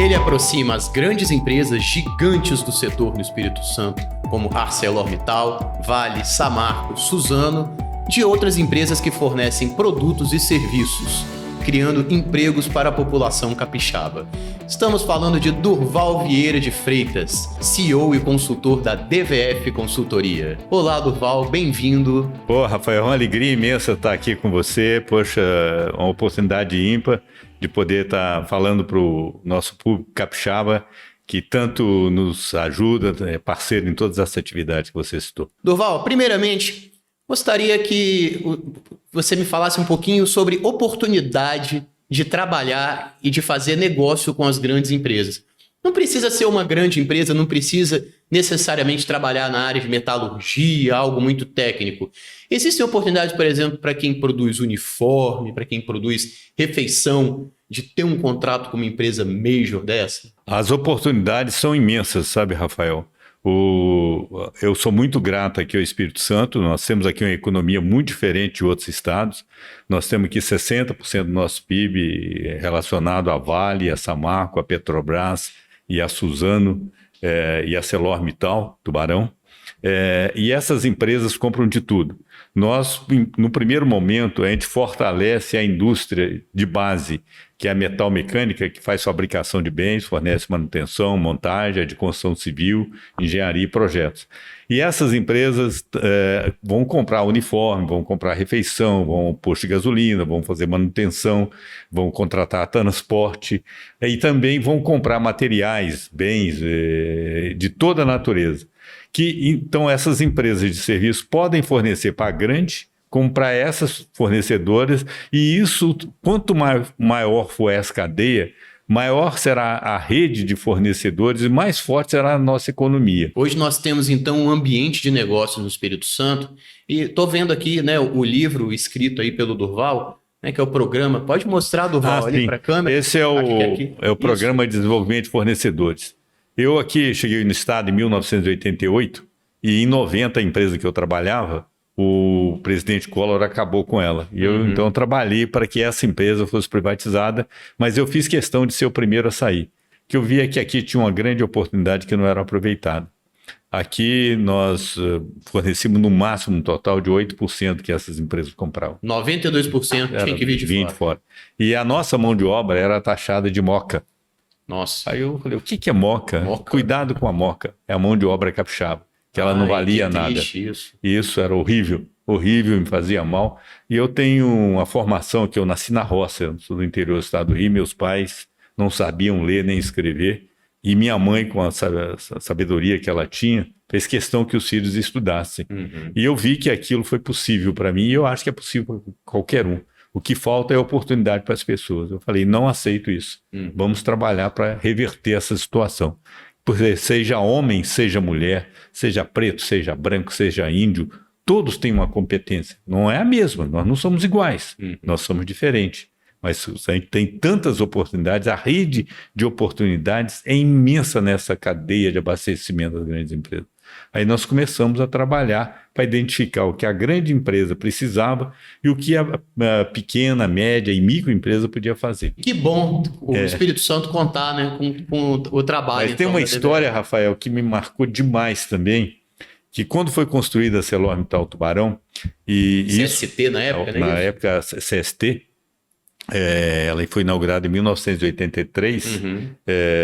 Ele aproxima as grandes empresas gigantes do setor no Espírito Santo, como ArcelorMittal, Vale, Samarco, Suzano, de outras empresas que fornecem produtos e serviços, criando empregos para a população capixaba. Estamos falando de Durval Vieira de Freitas, CEO e consultor da DVF Consultoria. Olá, Durval, bem-vindo. Pô, Rafael, é uma alegria imensa estar aqui com você. Poxa, uma oportunidade ímpar de poder estar falando para o nosso público capixaba, que tanto nos ajuda, é parceiro em todas as atividades que você citou. Durval, primeiramente, gostaria que você me falasse um pouquinho sobre oportunidade de trabalhar e de fazer negócio com as grandes empresas. Não precisa ser uma grande empresa, não precisa necessariamente trabalhar na área de metalurgia, algo muito técnico. Existem oportunidades, por exemplo, para quem produz uniforme, para quem produz refeição, de ter um contrato com uma empresa major dessa? As oportunidades são imensas, sabe, Rafael? Eu sou muito grato aqui ao Espírito Santo. Nós temos aqui uma economia muito diferente de outros estados. Nós temos aqui 60% do nosso PIB relacionado à Vale, a Samarco, a Petrobras e a Suzano e a ArcelorMittal, Tubarão. E essas empresas compram de tudo. Nós, no primeiro momento, a gente fortalece a indústria de base, que é a metal mecânica, que faz fabricação de bens, fornece manutenção, montagem, de construção civil, engenharia e projetos. E essas empresas vão comprar uniforme, vão comprar refeição, vão posto de gasolina, vão fazer manutenção, vão contratar transporte e também vão comprar materiais, bens de toda a natureza. Então, essas empresas de serviço podem fornecer para a grande, como para essas fornecedoras, e isso, quanto maior for essa cadeia, maior será a rede de fornecedores e mais forte será a nossa economia. Hoje nós temos, então, um ambiente de negócio no Espírito Santo, e estou vendo aqui, né, o livro escrito aí pelo Durval, né, que é o programa. Pode mostrar, Durval, ali para a câmera? Esse é o Programa de Desenvolvimento de Fornecedores. Eu aqui cheguei no estado em 1988 e em 90 a empresa que eu trabalhava, o presidente Collor acabou com ela. E eu então trabalhei para que essa empresa fosse privatizada, mas eu fiz questão de ser o primeiro a sair. Que eu via que aqui tinha uma grande oportunidade que não era aproveitada. Aqui nós fornecemos no máximo um total de 8% que essas empresas compravam. 92% tinha que vir de fora. E a nossa mão de obra era taxada de moca. Nossa. Aí eu falei, o que é moca? Cuidado com a moca. É a mão de obra capixaba, que ela não valia nada. Isso era horrível, horrível, me fazia mal. E eu tenho uma formação que eu nasci na roça, eu sou do interior do estado do Rio, meus pais não sabiam ler nem escrever. E minha mãe, com a sabedoria que ela tinha, fez questão que os filhos estudassem. E eu vi que aquilo foi possível para mim e eu acho que é possível para qualquer um. O que falta é oportunidade para as pessoas. Eu falei, não aceito isso. Vamos trabalhar para reverter essa situação. Porque seja homem, seja mulher, seja preto, seja branco, seja índio, todos têm uma competência. Não é a mesma, nós não somos iguais, nós somos diferentes. Mas a gente tem tantas oportunidades, a rede de oportunidades é imensa nessa cadeia de abastecimento das grandes empresas. Aí nós começamos a trabalhar para identificar o que a grande empresa precisava e o que a pequena, média e microempresa podia fazer. Que bom o Espírito Santo contar, né, com o trabalho. Mas tem uma história, Rafael, que me marcou demais também, que quando foi construída a ArcelorMittal Tubarão... CST na época, né? Na época, CST... ela foi inaugurada em 1983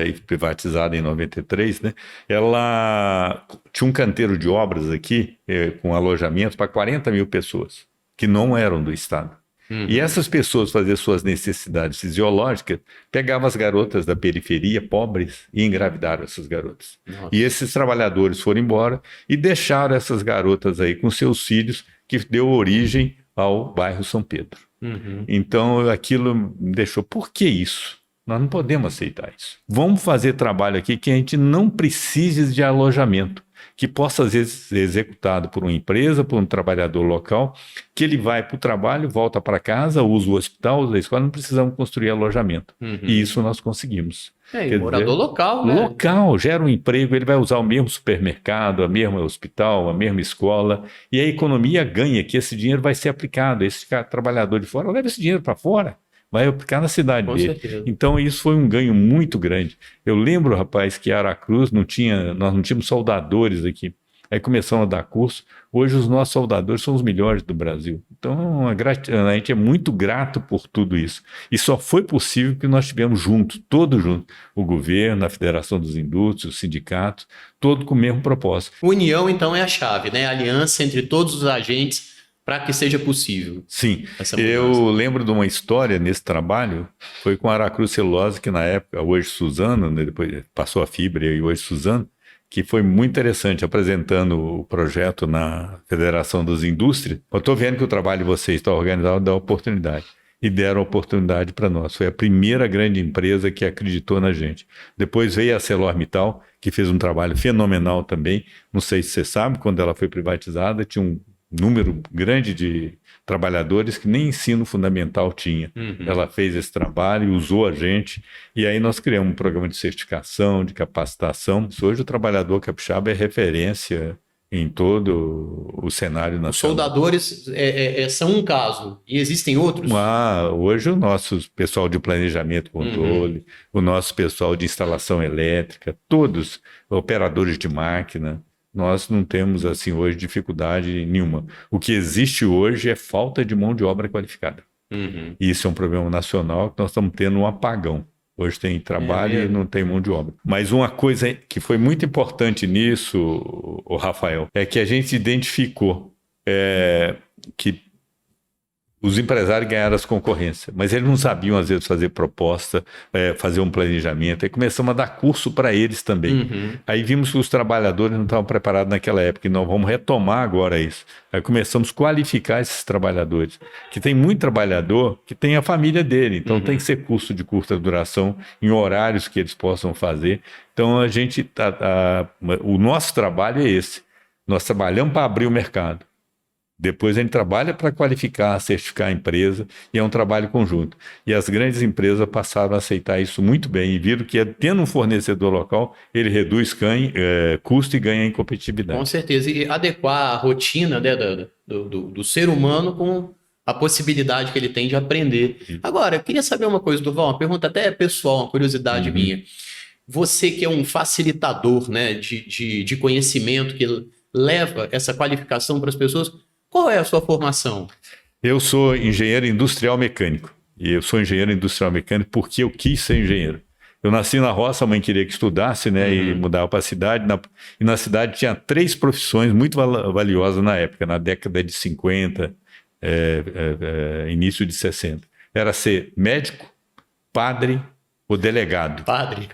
e privatizada em 93, né? Ela tinha um canteiro de obras aqui com alojamento para 40 mil pessoas que não eram do estado. E essas pessoas faziam suas necessidades fisiológicas, pegavam as garotas da periferia, pobres, e engravidaram essas garotas. Nossa. E esses trabalhadores foram embora e deixaram essas garotas aí com seus filhos, que deu origem ao bairro São Pedro. Então aquilo me deixou, por que isso? Nós não podemos aceitar isso. Vamos fazer trabalho aqui que a gente não precise de alojamento, que possa às vezes ser executado por uma empresa, por um trabalhador local, que ele vai para o trabalho, volta para casa, usa o hospital, usa a escola, não precisamos construir alojamento. E isso nós conseguimos. E morador local, né? Local, gera um emprego, ele vai usar o mesmo supermercado, a mesma hospital, a mesma escola, e a economia ganha que esse dinheiro vai ser aplicado. Esse trabalhador de fora leva esse dinheiro para fora, vai ficar na cidade Com dele. certeza. Então isso foi um ganho muito grande. Eu lembro, rapaz, que Aracruz nós não tínhamos soldadores aqui. Aí começamos a dar curso. Hoje os nossos soldadores são os melhores do Brasil. Então a gente é muito grato por tudo isso. E só foi possível que nós tivemos juntos, todos juntos, o governo, a Federação dos Indústrias, os sindicatos, todos com o mesmo propósito. União, então, é a chave, né? A aliança entre todos os agentes para que seja possível. Sim, Essa mudança. eu lembro de uma história nesse trabalho, foi com a Aracruz Celulose, que na época, hoje Suzano, né, depois passou a Fibra e hoje Suzano, que foi muito interessante, apresentando o projeto na Federação das Indústrias. Eu estou vendo que o trabalho de vocês está organizado, dá oportunidade. E deram oportunidade para nós. Foi a primeira grande empresa que acreditou na gente. Depois veio a ArcelorMittal, que fez um trabalho fenomenal também. Não sei se você sabe, quando ela foi privatizada, tinha um número grande de trabalhadores que nem ensino fundamental tinha. Ela fez esse trabalho e usou a gente, e aí nós criamos um programa de certificação, de capacitação. Hoje o trabalhador capixaba é referência em todo o cenário nacional. Os soldadores são um caso, e existem outros? Hoje o nosso pessoal de planejamento e controle, o nosso pessoal de instalação elétrica, todos operadores de máquina, nós não temos, assim, hoje dificuldade nenhuma. O que existe hoje é falta de mão de obra qualificada. E isso é um problema nacional que nós estamos tendo um apagão. Hoje tem trabalho e não tem mão de obra. Mas uma coisa que foi muito importante nisso, o Rafael, é que a gente identificou que os empresários ganharam as concorrências, mas eles não sabiam, às vezes, fazer proposta, fazer um planejamento. Aí começamos a dar curso para eles também. Aí vimos que os trabalhadores não estavam preparados naquela época, e nós vamos retomar agora isso. Aí começamos a qualificar esses trabalhadores, que tem muito trabalhador que tem a família dele, então tem que ser curso de curta duração, em horários que eles possam fazer. Então o nosso trabalho é esse. Nós trabalhamos para abrir o mercado. Depois a gente trabalha para qualificar, certificar a empresa, e é um trabalho conjunto. E as grandes empresas passaram a aceitar isso muito bem e viram que, tendo um fornecedor local, ele reduz custo e ganha em competitividade. Com certeza. E adequar a rotina, né, do ser humano com a possibilidade que ele tem de aprender. Agora, eu queria saber uma coisa, Durval, uma pergunta até pessoal, uma curiosidade minha. Você que é um facilitador, né, de conhecimento, que leva essa qualificação para as pessoas, qual é a sua formação? Eu sou engenheiro industrial mecânico. E eu sou engenheiro industrial mecânico porque eu quis ser engenheiro. Eu nasci na roça, a mãe queria que estudasse, né, e mudava para a cidade. E na cidade tinha 3 profissões muito valiosas na época, na década de 50, início de 60. Era ser médico, padre ou delegado. Padre.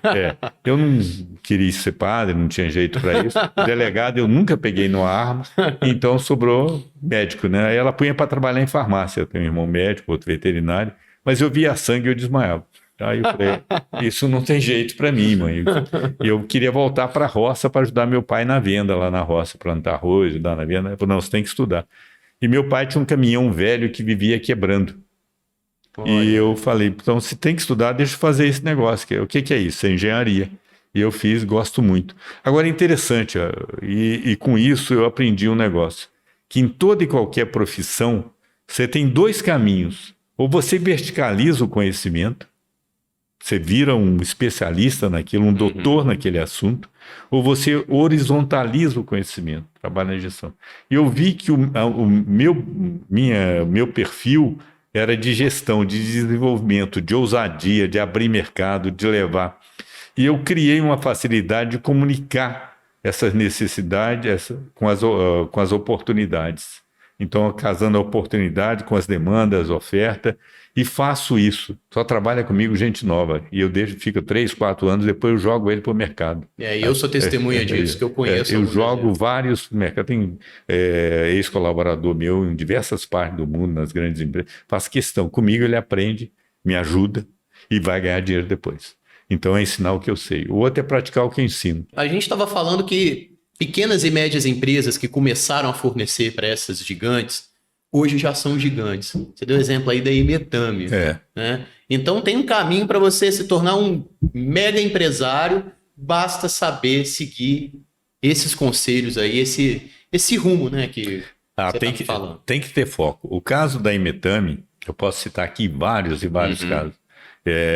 Eu não queria ser padre, não tinha jeito para isso. Delegado eu nunca peguei numa arma, então sobrou médico, né? Aí ela punha para trabalhar em farmácia. Eu tenho um irmão médico, outro veterinário, mas eu via sangue e eu desmaiava. Aí eu falei, isso não tem jeito para mim, mãe. Eu queria voltar para a roça para ajudar meu pai na venda lá na roça, plantar arroz, ajudar na venda. Eu falei, não, você tem que estudar. E meu pai tinha um caminhão velho que vivia quebrando. E eu falei, então se tem que estudar, deixa eu fazer esse negócio. O que é isso? É engenharia. E eu fiz, gosto muito. Agora é interessante, e com isso eu aprendi um negócio, que em toda e qualquer profissão, você tem 2 caminhos. Ou você verticaliza o conhecimento, você vira um especialista naquilo, um doutor naquele assunto, ou você horizontaliza o conhecimento, trabalha na gestão. E eu vi que o meu perfil era de gestão, de desenvolvimento, de ousadia, de abrir mercado, de levar. E eu criei uma facilidade de comunicar essas necessidades com as oportunidades. Então, casando a oportunidade com as demandas, oferta, e faço isso. Só trabalha comigo gente nova. E eu fico 3, 4 anos, depois eu jogo ele para o mercado. E eu sou testemunha disso, que eu conheço. Eu jogo vários mercados. Tem ex-colaborador meu em diversas partes do mundo, nas grandes empresas. Faço questão. Comigo ele aprende, me ajuda e vai ganhar dinheiro depois. Então é ensinar o que eu sei. O outro é praticar o que eu ensino. A gente estava falando que pequenas e médias empresas que começaram a fornecer para essas gigantes, hoje já são gigantes. Você deu exemplo aí da Imetame. Né? Então tem um caminho para você se tornar um mega empresário, basta saber seguir esses conselhos aí, esse rumo, né, que você está falando. Tem que ter foco. O caso da Imetame, Eu posso citar aqui vários e vários casos.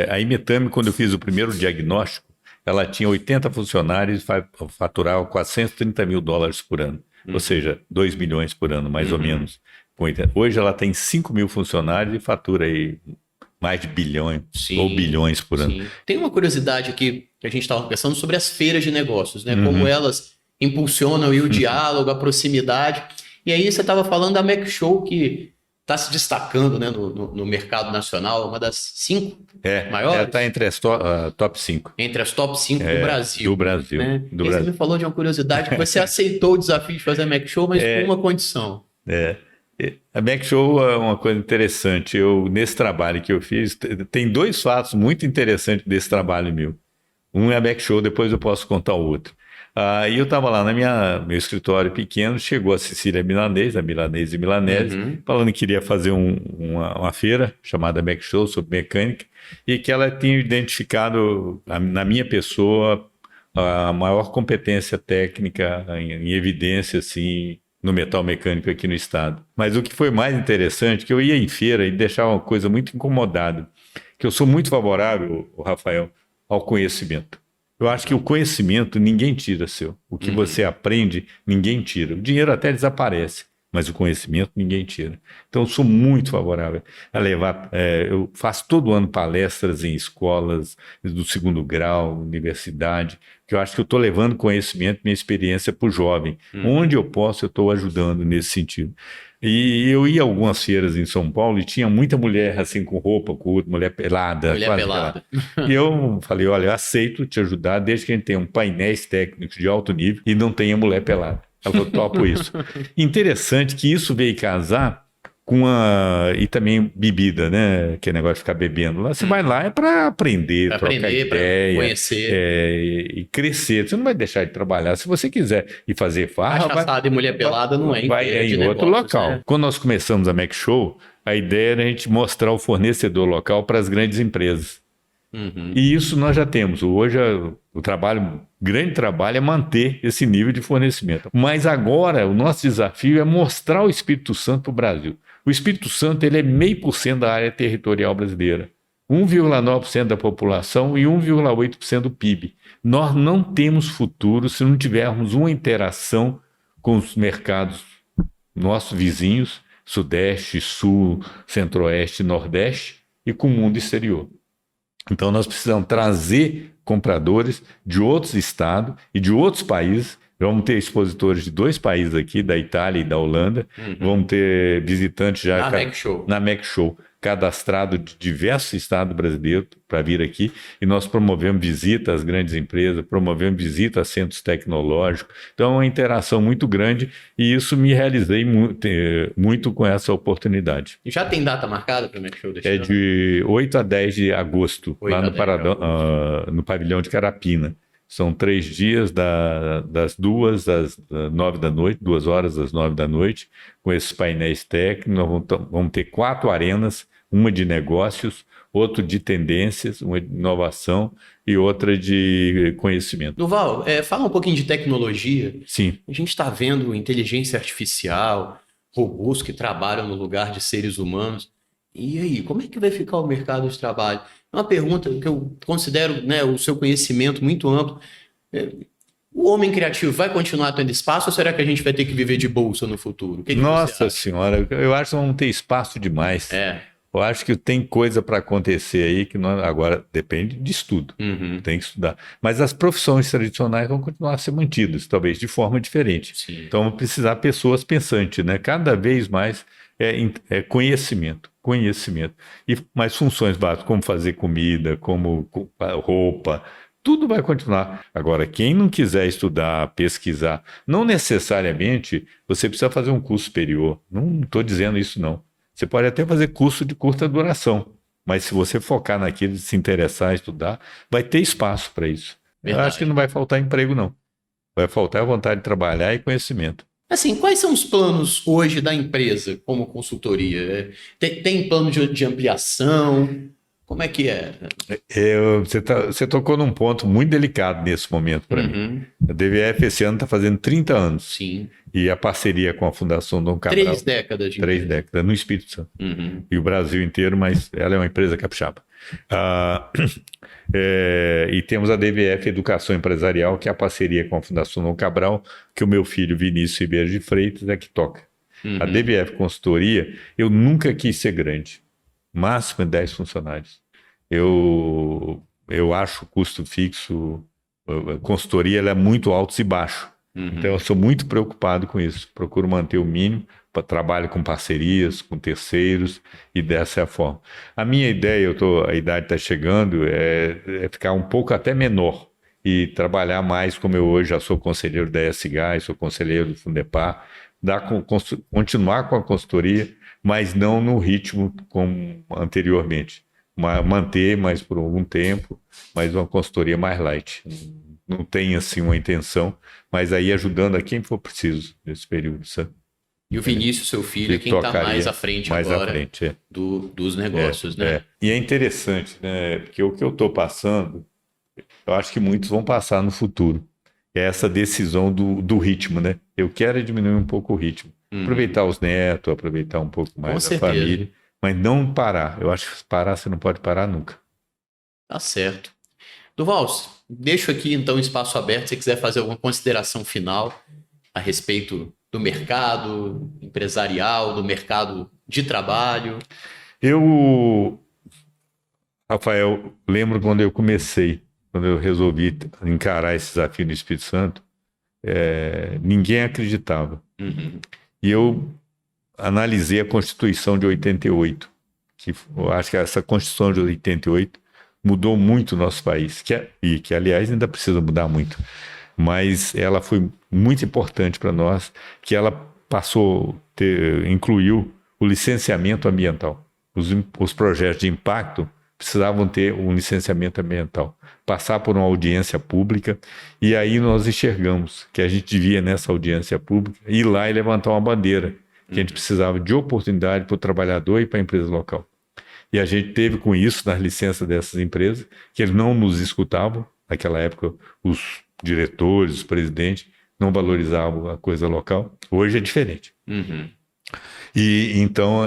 A Imetame, quando eu fiz o primeiro diagnóstico, ela tinha 80 funcionários e faturava $430 mil por ano. Ou seja, 2 milhões por ano, mais ou menos. Hoje ela tem 5 mil funcionários e fatura aí mais de bilhões ou bilhões por ano. Tem uma curiosidade aqui que a gente estava pensando sobre as feiras de negócios, né? Como elas impulsionam o diálogo, a proximidade. E aí você estava falando da Mac Show, que está se destacando, né, no mercado nacional, uma das 5 maiores. Ela está entre as top 5. Entre as top 5 do Brasil. Do Brasil. Né? Do Você Brasil. me falou de uma curiosidade que você aceitou o desafio de fazer a Mac Show, mas com uma condição. A Mac Show é uma coisa interessante. Nesse trabalho que eu fiz, tem 2 fatos muito interessantes desse trabalho meu. Um é a Mac Show, depois eu posso contar o outro. E eu estava lá no meu escritório pequeno, chegou a Cecília Milanês, a Milanês e Milanese, falando que queria fazer uma feira chamada Mac Show sobre mecânica e que ela tinha identificado na minha pessoa a maior competência técnica em evidência assim, no metal mecânico aqui no estado. Mas o que foi mais interessante, que eu ia em feira e deixava uma coisa muito incomodada, que eu sou muito favorável, Rafael, ao conhecimento. Eu acho que o conhecimento ninguém tira seu. O que você aprende, ninguém tira. O dinheiro até desaparece, mas o conhecimento ninguém tira. Então eu sou muito favorável a levar... eu faço todo ano palestras em escolas do 2º grau, universidade, que eu acho que eu estou levando conhecimento, minha experiência para o jovem. Onde eu posso, eu estou ajudando nesse sentido. E eu ia a algumas feiras em São Paulo e tinha muita mulher assim com roupa curta, mulher pelada. Mulher pelada. E eu falei, olha, eu aceito te ajudar desde que a gente tenha painéis técnicos de alto nível e não tenha mulher pelada. Ela falou, topo isso. Interessante que isso veio casar com e também bebida, né? Que é negócio de ficar bebendo lá. Você vai lá é para aprender, trocar ideia, conhecer e crescer. Você não vai deixar de trabalhar. Se você quiser ir fazer farra... Cachaçada e mulher pelada não é em outro local. Né? Quando nós começamos a Mac Show, a ideia era a gente mostrar o fornecedor local para as grandes empresas. E isso nós já temos. Hoje o grande trabalho é manter esse nível de fornecimento. Mas agora o nosso desafio é mostrar o Espírito Santo para o Brasil. O Espírito Santo ele é 0,5% da área territorial brasileira, 1,9% da população e 1,8% do PIB. Nós não temos futuro se não tivermos uma interação com os mercados nossos vizinhos, Sudeste, Sul, Centro-Oeste, Nordeste e com o mundo exterior. Então nós precisamos trazer compradores de outros estados e de outros países. Vamos ter expositores de 2 países aqui, da Itália e da Holanda. Vamos ter visitantes já na Mac Show, cadastrado de diversos estados brasileiros para vir aqui. E nós promovemos visita às grandes empresas, promovemos visita a centros tecnológicos. Então é uma interação muito grande e isso me realizei muito com essa oportunidade. E já tem data marcada para o Mac Show? É de 8 a 10 de agosto, lá no pavilhão de Carapina. São 3 dias, das 2 às 9 da noite, 2 horas às 9 da noite, com esses painéis técnicos. Nós vamos ter 4 arenas, uma de negócios, outra de tendências, uma de inovação e outra de conhecimento. Duval, fala um pouquinho de tecnologia. Sim. A gente está vendo inteligência artificial, robôs que trabalham no lugar de seres humanos. E aí, como é que vai ficar o mercado de trabalho? É uma pergunta que eu considero, né, o seu conhecimento muito amplo. O homem criativo vai continuar tendo espaço ou será que a gente vai ter que viver de bolsa no futuro? Nossa Senhora, eu acho que vamos ter espaço demais. Eu acho que tem coisa para acontecer aí que agora depende de estudo. Tem que estudar. Mas as profissões tradicionais vão continuar a ser mantidas, talvez de forma diferente. Sim. Então vão precisar pessoas pensantes, né? Cada vez mais conhecimento. Mas funções básicas, como fazer comida, como roupa, tudo vai continuar. Agora, quem não quiser estudar, pesquisar, não necessariamente você precisa fazer um curso superior. Não estou dizendo isso, não. Você pode até fazer curso de curta duração, mas se você focar naquilo, se interessar, estudar, vai ter espaço para isso. Verdade. Eu acho que não vai faltar emprego, não. Vai faltar a vontade de trabalhar e conhecimento. Assim, quais são os planos hoje da empresa como consultoria? Tem plano de ampliação? Como é que é? Você tocou num ponto muito delicado nesse momento para mim. A DVF esse ano está fazendo 30 anos. Sim. E a parceria com a Fundação Dom Cabral. 3 décadas. 3 décadas, no Espírito Santo. E o Brasil inteiro, mas ela é uma empresa capixaba. E temos a DVF Educação Empresarial, que é a parceria com a Fundação Dom Cabral, que o meu filho Vinícius Ribeiro de Freitas é que toca. A DVF Consultoria, eu nunca quis ser grande. Máximo 10 funcionários. Eu acho o custo fixo, a consultoria ela é muito alto e baixo. Então eu sou muito preocupado com isso. Procuro manter o mínimo, trabalho com parcerias, com terceiros e dessa é a forma. A minha ideia, a idade está chegando, é ficar um pouco até menor e trabalhar mais como eu hoje já sou conselheiro da ESGás, sou conselheiro do Fundepar, continuar com a consultoria, mas não no ritmo como anteriormente. Manter mais por algum tempo, mas uma consultoria mais light. Não tem assim uma intenção, mas aí ajudando a quem for preciso nesse período, sabe? E o Vinícius, seu filho, é quem está mais à frente agora dos negócios, né? E é interessante, né? Porque o que eu estou passando, eu acho que muitos vão passar no futuro. É essa decisão do ritmo, né? Eu quero diminuir um pouco o ritmo. Aproveitar os netos, aproveitar um pouco mais da família, mas não parar. Eu acho que parar, você não pode parar nunca. Tá certo. Durval, deixo aqui então o espaço aberto, se você quiser fazer alguma consideração final a respeito do mercado empresarial, do mercado de trabalho. Rafael, lembro quando eu comecei, quando eu resolvi encarar esse desafio no Espírito Santo, ninguém acreditava. E eu analisei a Constituição de 88, que eu acho que essa Constituição de 88 mudou muito o nosso país, que aliás ainda precisa mudar muito, mas ela foi muito importante para nós, que ela incluiu o licenciamento ambiental. Os projetos de impacto precisavam ter um licenciamento ambiental, passar por uma audiência pública, e aí nós enxergamos que a gente devia, nessa audiência pública, ir lá e levantar uma bandeira, que a gente precisava de oportunidade para o trabalhador e para a empresa local. E a gente teve com isso nas licenças dessas empresas, que eles não nos escutavam. Naquela época, os diretores, os presidentes, não valorizavam a coisa local. Hoje é diferente. E então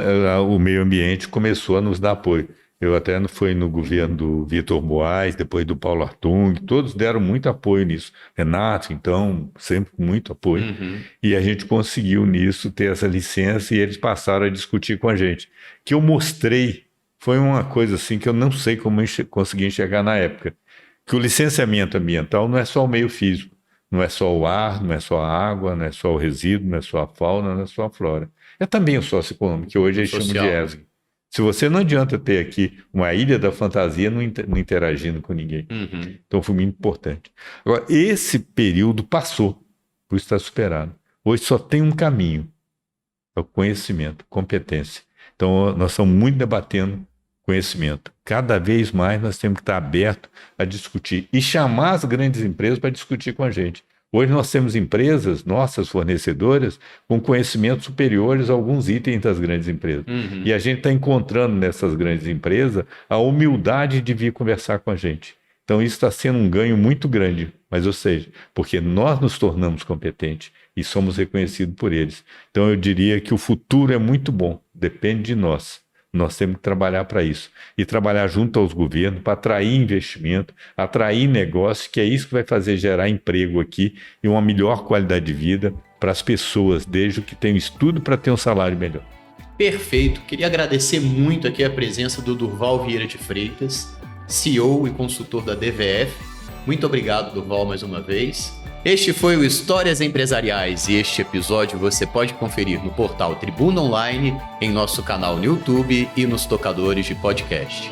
o meio ambiente começou a nos dar apoio. Eu até fui no governo do Vitor Moraes, depois do Paulo Artung, todos deram muito apoio nisso. Renato, então, sempre com muito apoio. E a gente conseguiu nisso ter essa licença e eles passaram a discutir com a gente. Que eu mostrei, foi uma coisa assim que eu não sei como consegui enxergar na época. Que o licenciamento ambiental não é só o meio físico, não é só o ar, não é só a água, não é só o resíduo, não é só a fauna, não é só a flora. É também o socioeconômico, que hoje eles chamam de ESG. Se você não adianta ter aqui uma ilha da fantasia não interagindo com ninguém. Então foi muito importante. Agora, esse período passou, por isso está superado. Hoje só tem um caminho, é o conhecimento, competência. Então nós estamos muito debatendo conhecimento. Cada vez mais nós temos que estar abertos a discutir e chamar as grandes empresas para discutir com a gente. Hoje nós temos empresas, nossas fornecedoras, com conhecimentos superiores a alguns itens das grandes empresas. E a gente está encontrando nessas grandes empresas a humildade de vir conversar com a gente. Então isso está sendo um ganho muito grande, mas ou seja, porque nós nos tornamos competentes e somos reconhecidos por eles. Então eu diria que o futuro é muito bom, depende de nós. Nós temos que trabalhar para isso. E trabalhar junto aos governos para atrair investimento, atrair negócio, que é isso que vai fazer gerar emprego aqui e uma melhor qualidade de vida para as pessoas, desde que tenham estudo para ter um salário melhor. Perfeito. Queria agradecer muito aqui a presença do Durval Vieira de Freitas, CEO e consultor da DVF. Muito obrigado, Durval, mais uma vez. Este foi o Histórias Empresariais e este episódio você pode conferir no portal Tribuna Online, em nosso canal no YouTube e nos tocadores de podcast.